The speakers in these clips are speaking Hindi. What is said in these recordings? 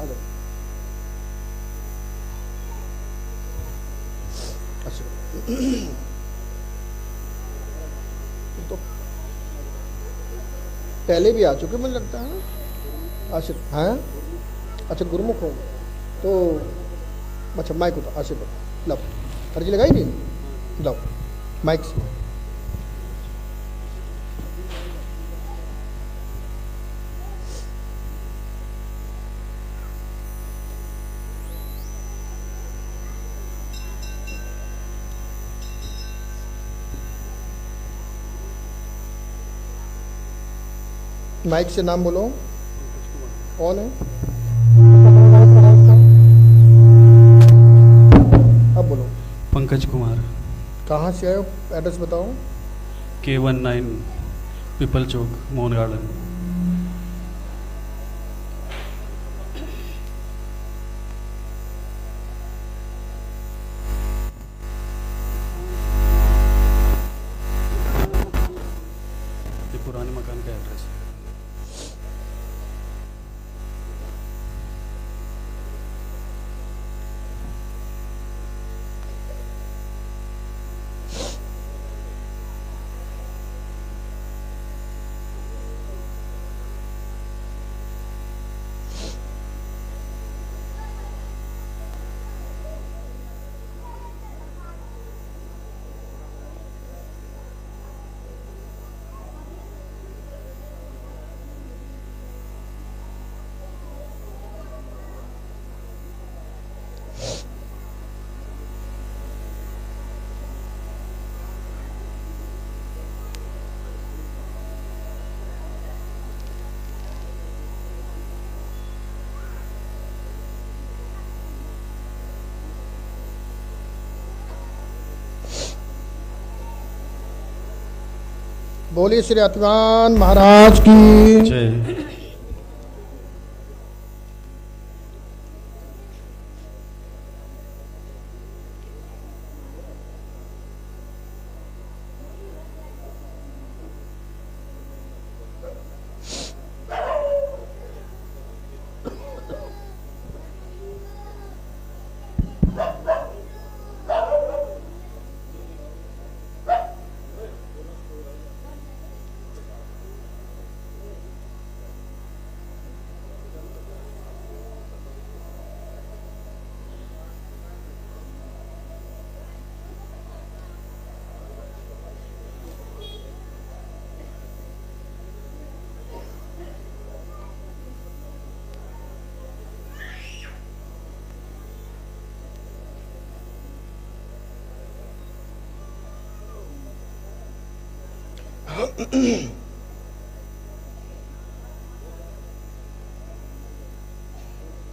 आ जाओ। अच्छा तो पहले भी आ चुके मुझे लगता है। आशिफ हैं? अच्छा गुरुमुख हो तो अच्छा माइक उठा। आशिफ लो, अर्जी लगाई थी, लो माइक से। माइक से नाम बोलो। कौन है? अब बोलो। पंकज कुमार। कहाँ से आए हो? एड्रेस बताओ। K19 पीपल चौक, मोहन गार्डन। ये पुराने मकान का एड्रेस है। बोलिए श्री अतवान महाराज की जय।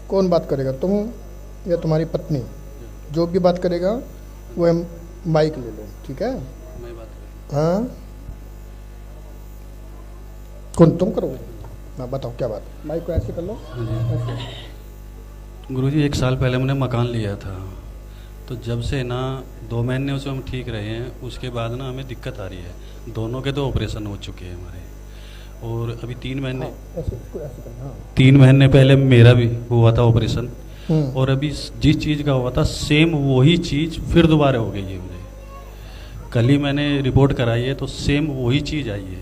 कौन बात करेगा, तुम या तुम्हारी पत्नी? जो भी बात करेगा वो माइक ले लो, ठीक है? मैं बात करूँ? हाँ कौन, तुम करोगे? हाँ बताओ क्या बात। माइक को ऐसे कर लो। गुरुजी 1 साल पहले मैंने मकान लिया था, तो जब से ना 2 महीने से हम ठीक रहे हैं, उसके बाद ना हमें दिक्कत आ रही है। दोनों के 2 ऑपरेशन हो चुके हैं हमारे, और अभी 3 महीने ऐसे करना। हाँ 3 महीने पहले मेरा भी हुआ था ऑपरेशन, और अभी जिस चीज़ का हुआ था सेम वही चीज़ फिर दोबारा हो गई है मुझे। कल ही मैंने रिपोर्ट कराई है तो सेम वही चीज़ आई है।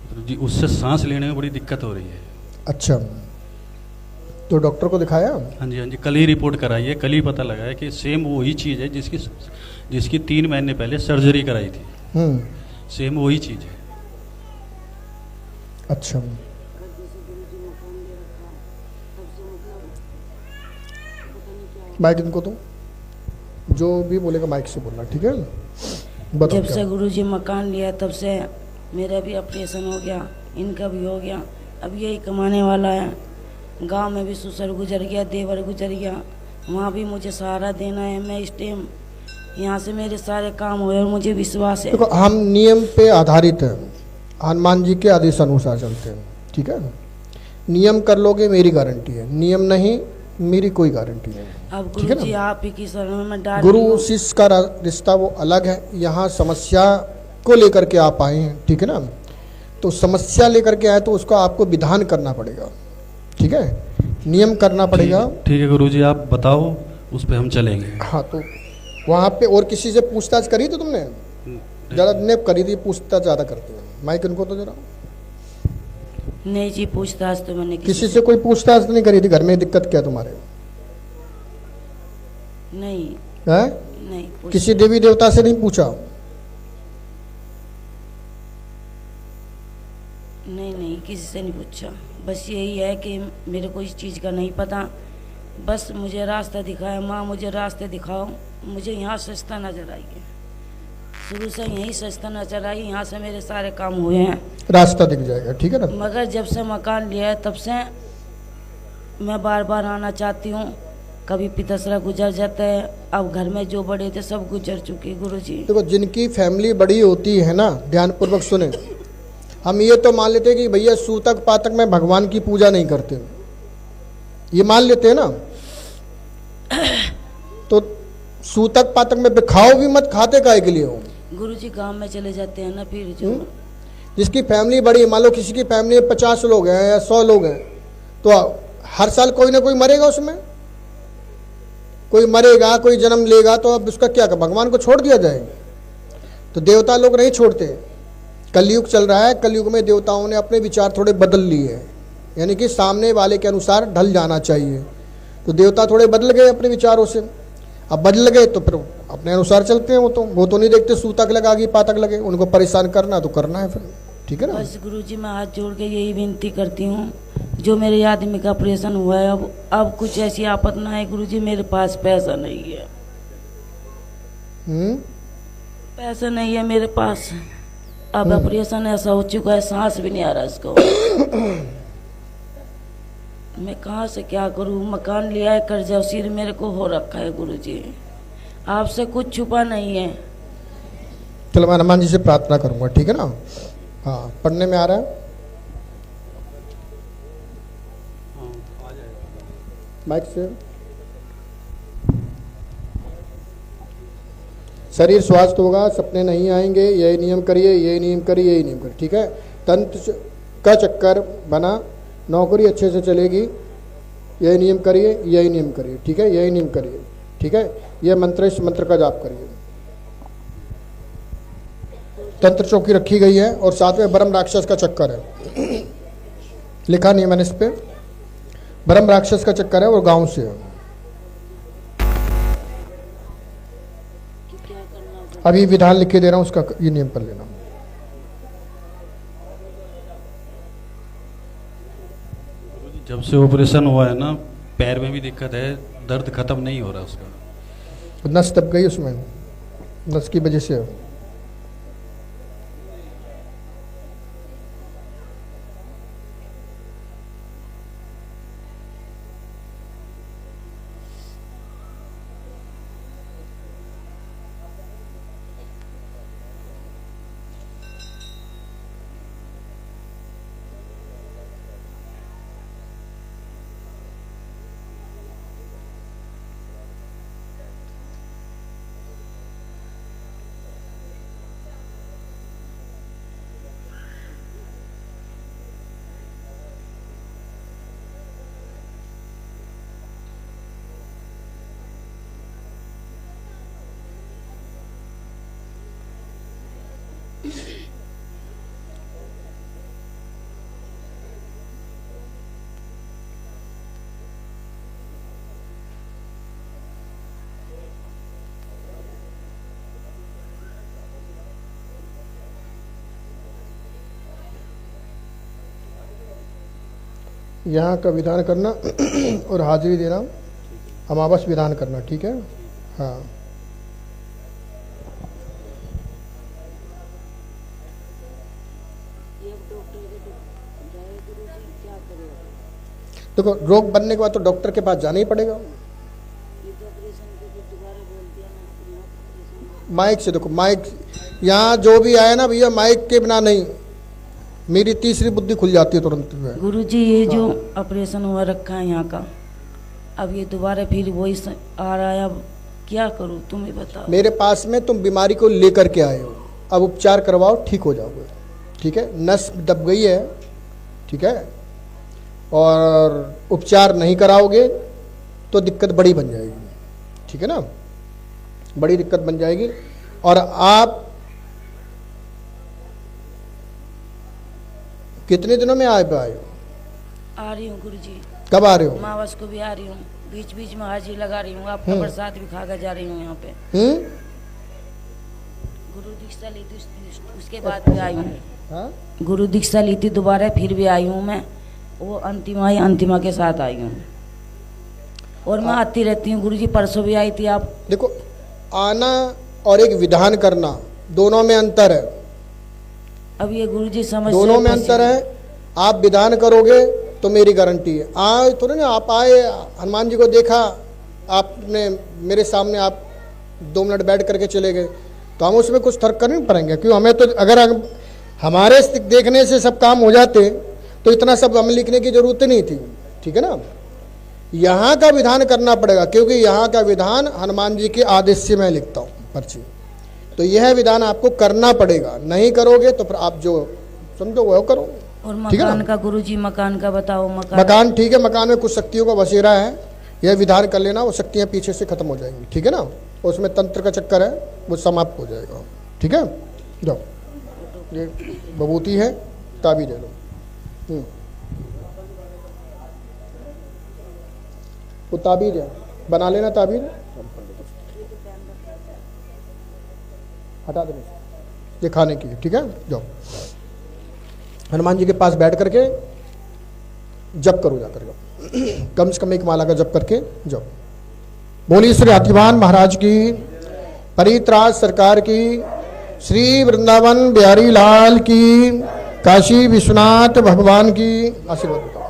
तो जी उससे सांस लेने में बड़ी दिक्कत हो रही है। अच्छा तो डॉक्टर को दिखाया? हाँ जी, कल ही रिपोर्ट कराई है, कल ही पता लगा है कि सेम वही चीज़ है जिसकी 3 महीने पहले सर्जरी कराई थी। सेम वही चीज़ है। अच्छा माइक इनको दो, जो भी बोलेगा माइक से बोलना, ठीक है? बताओ। जब से गुरुजी मकान लिया तब से मेरा भी ऑपरेशन हो गया, इनका भी हो गया। अब यही कमाने वाला है। गांव में भी ससुर गुजर गया, देवर गुजर गया, वहाँ भी मुझे सहारा देना है। मैं इस टाइम यहाँ से मेरे सारे काम हुए और मुझे विश्वास है। देखो हम नियम पे आधारित हैं, हनुमान जी के आदेश अनुसार चलते हैं, ठीक है? नियम कर लोगे मेरी गारंटी है, नियम नहीं मेरी कोई गारंटी नहीं। अब गुरु जी आप ही की शरण में मैं डाल गुरु शिष्य का रिश्ता वो अलग है। यहाँ समस्या को लेकर के आप आए हैं, ठीक है ना? तो समस्या लेकर के आए तो उसका आपको विधान करना पड़ेगा, ठीक है, नियम करना पड़ेगा। ठीक है गुरुजी, आप बताओ, उस पे हम चलेंगे। हाँ, तो वहाँ पे और किसी से पूछताछ करी थी तुमने? ज़्यादा ने करी थी, पूछताछ ज़्यादा करते हैं। माइक इनको तो जरा। नहीं जी, पूछताछ तो मैंने किसी से कोई पूछताछ नहीं करी थी? घर में दिक्कत क्या तुम्हारे? नहीं है? नहीं, किसी देवी देवता से नहीं पूछा? नहीं, किसी से नहीं पूछा। बस यही है कि मेरे को इस चीज़ का नहीं पता, बस मुझे रास्ता दिखाया, माँ मुझे रास्ते दिखाओ। मुझे यहाँ सस्ता नजर आई है, शुरू से यही सस्ता नजर आई, यहाँ से मेरे सारे काम हुए हैं। रास्ता दिख जाएगा, ठीक है ना? मगर जब से मकान लिया है तब से मैं बार बार आना चाहती हूँ, कभी पितसरा गुजर जाता है, अब घर में जो बड़े थे सब गुजर चुके गुरुजी। देखो, जिनकी फैमिली बड़ी होती है ना, ध्यानपूर्वक सुने, हम ये तो मान लेते हैं कि भैया सूतक पातक में भगवान की पूजा नहीं करते, ये मान लेते हैं ना। तो सूतक पातक में खाओ भी मत, खाते काहे के लिए हो? गुरुजी गांव में चले जाते हैं ना, फिर जो जिसकी फैमिली बड़ी है, मान लो किसी की फैमिली में 50 लोग हैं या 100 लोग हैं, तो हर साल कोई ना कोई मरेगा, उसमें कोई मरेगा, कोई जन्म लेगा, तो अब उसका क्या, भगवान को छोड़ दिया जाए? तो देवता लोग नहीं छोड़ते। कलयुग चल रहा है, कलयुग में देवताओं ने अपने विचार थोड़े बदल लिए हैं, यानी कि सामने वाले के अनुसार ढल जाना चाहिए। तो देवता थोड़े बदल गए अपने विचारों से, अब बदल गए तो फिर अपने अनुसार चलते हैं। वो तो नहीं देखते सूतक लगा कि पातक लगे, उनको परेशान करना तो करना है फिर, ठीक है ना? बस गुरुजी मैं हाथ जोड़ के यही विनती करती हूँ, जो मेरे आदमी का ऑपरेशन हुआ है, अब कुछ ऐसी आफत ना है गुरुजी, मेरे पास पैसा नहीं है। पैसा नहीं है मेरे पास, अब ऑपरेशन ऐसा हो चुका है, सांस भी नहीं आ रहा इसको। मैं कहाँ से क्या करूँ? मकान लिया है, कर्जा उसीर मेरे को हो रखा है गुरुजी, आपसे कुछ छुपा नहीं है। चलो मैं हनुमान जी से प्रार्थना करूंगा, ठीक है ना? हाँ, पढ़ने में आ रहा है माइक से। शरीर स्वस्थ होगा, सपने नहीं आएंगे, यही नियम करिए, यही नियम करिए, यही नियम करिए, ठीक है? तंत्र का चक्कर बना, नौकरी अच्छे से चलेगी, यही नियम करिए, यही नियम करिए, ठीक है? यही नियम करिए, ठीक है? यह मंत्र, इस मंत्र का जाप करिए। तंत्र चौकी रखी गई है और साथ में ब्रह्म राक्षस का चक्कर है, लिखा नहीं है मैंने इस पे। ब्रह्म राक्षस का चक्कर है और गांव से है। अभी विधान लिख के दे रहा हूं, उसका ये नियम कर लेना। जब से ऑपरेशन हुआ है ना, पैर में भी दिक्कत है, दर्द खत्म नहीं हो रहा उसका। नस दब गई उसमें, नस की वजह से। यहाँ का विधान करना और हाजिरी देना, अमावस विधान करना, ठीक है? हाँ, देखो रोग बनने के बाद तो डॉक्टर के पास जाना ही पड़ेगा। माइक से देखो, माइक यहाँ जो भी आया ना भैया, माइक के बिना नहीं, मेरी तीसरी बुद्धि खुल जाती है तुरंत। गुरुजी ये जो ऑपरेशन हुआ रखा है यहाँ का, अब ये दोबारा फिर वही आ रहा है, अब क्या करूँ तुम ही बताओ। मेरे पास में तुम बीमारी को लेकर के आए हो, अब उपचार करवाओ, ठीक हो जाओगे, ठीक है? नस दब गई है, ठीक है? और उपचार नहीं कराओगे तो दिक्कत बड़ी बन जाएगी, ठीक है ना, बड़ी दिक्कत बन जाएगी। और आप कितने दिनों में आए पाए? आ रही हूँ गुरुजी। कब आ रहे हो? मावस को भी आ रही हूँ, बीच बीच में हाजिरी लगा रही हूँ, आपका प्रसाद भी खा कर जा रही हूँ यहाँ पे। गुरु दीक्षा ली थी, उसके बाद भी आई हूँ। हाँ? गुरु दीक्षा ली थी दोबारा, फिर भी आई हूँ मैं। वो अंतिमा के साथ आई हूँ और मैं आती रहती हूँ गुरुजी। परसों भी आई थी आप। देखो, आना और एक विधान करना दोनों में अंतर है। अब ये गुरुजी समझ, दोनों में अंतर है। आप विधान करोगे तो मेरी गारंटी है। आज थोड़े ना आप आए, हनुमान जी को देखा आपने मेरे सामने, आप 2 मिनट बैठ करके चले गए, तो हम उसमें कुछ तर्क कर नहीं पाएंगे। क्यों? हमें तो अगर हमारे देखने से सब काम हो जाते तो इतना सब हमें लिखने की जरूरत नहीं थी, ठीक है ना। यहाँ का विधान करना पड़ेगा, क्योंकि यहाँ का विधान हनुमान जी के आदेश से मैं लिखता हूँ पर्ची, तो यह विधान आपको करना पड़ेगा। नहीं करोगे तो फिर आप जो समझो वो करो। और मकान का गुरुजी, मकान का बताओ। मकान ठीक है, मकान में कुछ शक्तियों का बसेरा है, यह विधान कर लेना, वो शक्तियाँ पीछे से खत्म हो जाएंगी, ठीक है ना। उसमें तंत्र का चक्कर है, वो समाप्त हो जाएगा, ठीक है। जाओ, ये बबूती है, ताबीज ले लो। वो ताबीज है, बना लेना ताबीज, हटा देना, ये खाने की है, ठीक है। जाओ, हनुमान जी के पास बैठ करके जप करो, जाकर जाओ, कम से कम एक माला का जप करके जाओ। बोली श्री हाथीवान महाराज की, परित्राज सरकार की, श्री वृंदावन बिहारी लाल की, काशी विश्वनाथ भगवान की आशीर्वाद।